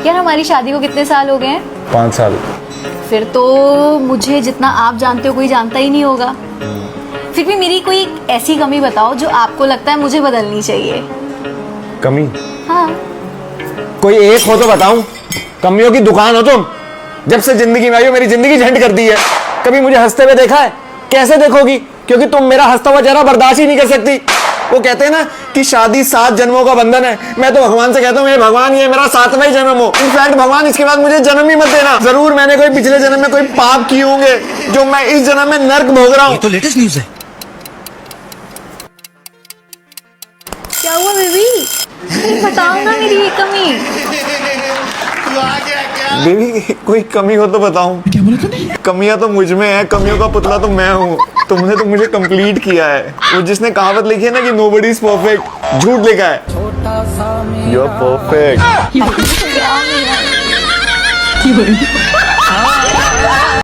यार हमारी शादी को कितने साल हो गए हैं? 5 साल। फिर तो मुझे जितना आप जानते हो कोई जानता ही नहीं होगा। फिर भी मेरी कोई ऐसी कमी बताओ जो आपको लगता है मुझे बदलनी चाहिए। कमी? हाँ। कोई एक हो तो बताऊं। कमियों की दुकान हो तुम। जब से जिंदगी में आई हो मेरी जिंदगी झंड कर दी है। कभी मुझे हंसते हुए देखा है? कैसे देखोगी? क्योंकि तुम मेरा हंसता हुआ चेहरा बर्दाश्त ही नहीं कर सकती। वो कहते हैं ना कि शादी 7 जन्मों का बंधन है। मैं तो भगवान से कहता हूँ, भगवान ये मेरा 7वां ही जन्म हो। इनफैक्ट भगवान इसके बाद मुझे जन्म ही मत देना। जरूर मैंने कोई पिछले जन्म में कोई पाप किए होंगे जो मैं इस जन्म में नर्क भोग रहा हूँ। तो लेटेस्ट न्यूज़ है। क्या हुआ बेबी? बताओ ना मेरी ये कमी। बेबी कोई कमी हो तो बताऊं। क्या बोला तूने? कमियां तो मुझ में है, कमियों का पुतला तो मैं हूँ। तुमने तो मुझे कंप्लीट किया है। वो जिसने कहावत लिखी है ना कि नोबडी इज परफेक्ट, झूठ लिखा है। You are perfect. क्या